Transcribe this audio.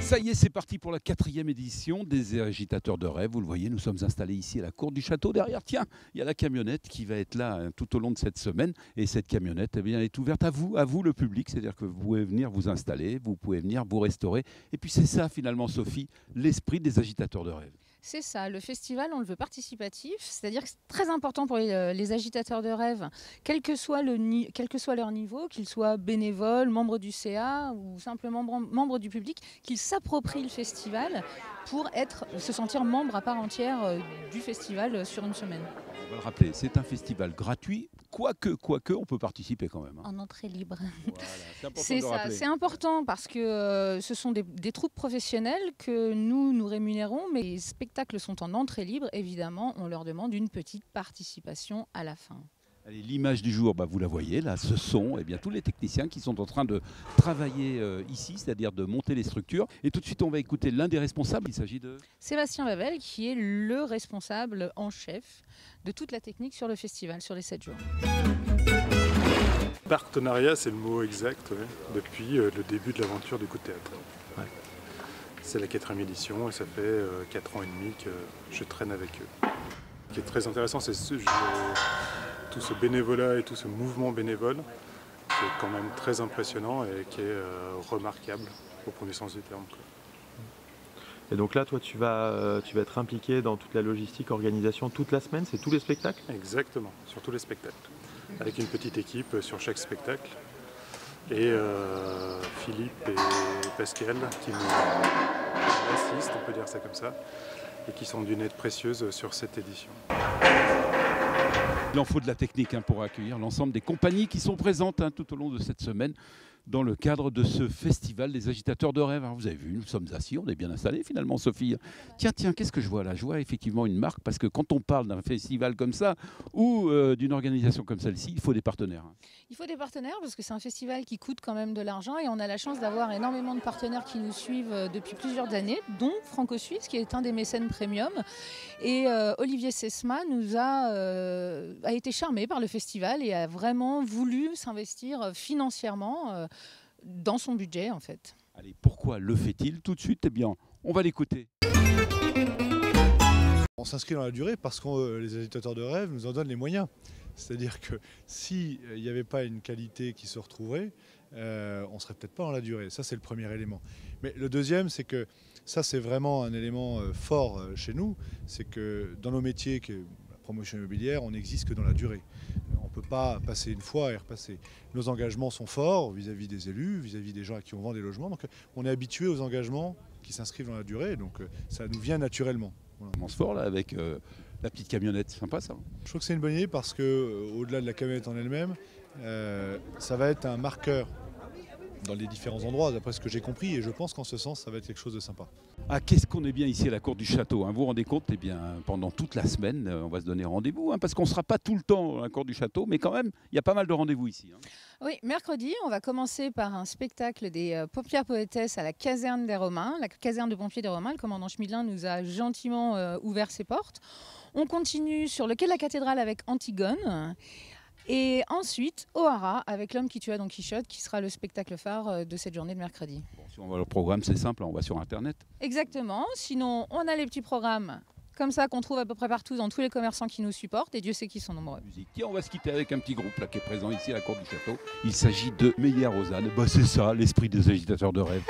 Ça y est, c'est parti pour la 4e édition des Agitateurs de rêve. Vous le voyez, nous sommes installés ici à la cour du château. Derrière, tiens, il y a la camionnette qui va être là tout au long de cette semaine. Et cette camionnette, eh bien, elle est ouverte à vous le public. C'est-à-dire que vous pouvez venir vous installer, vous pouvez venir vous restaurer. Et puis c'est ça finalement, Sophie, l'esprit des Agitateurs de rêve. C'est ça, le festival, on le veut participatif, c'est-à-dire que c'est très important pour les agitateurs de rêve, quel que soit leur niveau, qu'ils soient bénévoles, membres du CA ou simplement membres du public, qu'ils s'approprient le festival pour se sentir membre à part entière du festival sur une semaine. On va le rappeler, c'est un festival gratuit, quoique, on peut participer quand même. En entrée libre. Voilà, c'est ça, c'est important parce que ce sont des troupes professionnelles que nous rémunérons, mais les spectacles sont en entrée libre. Évidemment, on leur demande une petite participation à la fin. Allez, l'image du jour, vous la voyez, là, ce sont tous les techniciens qui sont en train de travailler ici, c'est-à-dire de monter les structures. Et tout de suite, on va écouter l'un des responsables. Il s'agit de Sébastien Babel, qui est le responsable en chef de toute la technique sur le festival, sur les 7 jours. Partenariat, c'est le mot exact, ouais, depuis le début de l'aventure du coup de théâtre. Ouais. C'est la 4e édition et ça fait 4 ans et demi que je traîne avec eux. Ce qui est très intéressant, c'est tout ce bénévolat et tout ce mouvement bénévole qui est quand même très impressionnant et qui est remarquable au premier sens du terme. Et donc là, toi, tu vas être impliqué dans toute la logistique, organisation toute la semaine, c'est tous les spectacles? Exactement, sur tous les spectacles. Avec une petite équipe sur chaque spectacle. Et Philippe et Pascal qui nous assistent, on peut dire ça comme ça, et qui sont d'une aide précieuse sur cette édition. Il en faut de la technique pour accueillir l'ensemble des compagnies qui sont présentes tout au long de cette semaine dans le cadre de ce festival des Agitateurs de rêve. Alors vous avez vu, nous sommes assis, on est bien installés finalement, Sophie. Tiens, qu'est-ce que je vois là? Je vois effectivement une marque, parce que quand on parle d'un festival comme ça ou d'une organisation comme celle-ci, il faut des partenaires. Il faut des partenaires parce que c'est un festival qui coûte quand même de l'argent et on a la chance d'avoir énormément de partenaires qui nous suivent depuis plusieurs années, dont Franco-Suisse qui est un des mécènes premium. Et Olivier Sesma a été charmé par le festival et a vraiment voulu s'investir financièrement dans son budget en fait. Allez, pourquoi le fait-il? Tout de suite, eh bien, on va l'écouter. On s'inscrit dans la durée parce que les agitateurs de rêve nous en donnent les moyens. C'est-à-dire que s'il n'y avait pas une qualité qui se retrouverait, on ne serait peut-être pas dans la durée. Ça, c'est le premier élément. Mais le deuxième, c'est que ça, c'est vraiment un élément fort chez nous. C'est que dans nos métiers, que la promotion immobilière, on n'existe que dans la durée. On ne peut pas passer une fois et repasser. Nos engagements sont forts vis-à-vis des élus, vis-à-vis des gens à qui on vend des logements. Donc on est habitué aux engagements qui s'inscrivent dans la durée. Donc ça nous vient naturellement. Voilà. On commence fort là avec la petite camionnette, c'est sympa ça. Je trouve que c'est une bonne idée parce que au-delà de la camionnette en elle-même, ça va être un marqueur dans les différents endroits, d'après ce que j'ai compris, et je pense qu'en ce sens, ça va être quelque chose de sympa. Ah, qu'est-ce qu'on est bien ici à la cour du château, Vous vous rendez compte, eh bien, pendant toute la semaine, on va se donner rendez-vous, parce qu'on ne sera pas tout le temps à la cour du château, mais quand même, il y a pas mal de rendez-vous ici. Oui, mercredi, on va commencer par un spectacle des paupières poétesses à la caserne des Romains, la caserne de pompiers des Romains. Le commandant Schmidlin nous a gentiment ouvert ses portes. On continue sur le quai de la cathédrale avec Antigone. Et ensuite, O'Hara avec L'homme qui tua Don Quichotte, qui sera le spectacle phare de cette journée de mercredi. Bon, si on va au programme, c'est simple, on va sur Internet. Exactement. Sinon, on a les petits programmes comme ça qu'on trouve à peu près partout dans tous les commerçants qui nous supportent, et Dieu sait qu'ils sont nombreux. Tiens, on va se quitter avec un petit groupe là, qui est présent ici à la cour du château. Il s'agit de Meyer Rosanne. C'est ça, l'esprit des Agitateurs de rêve.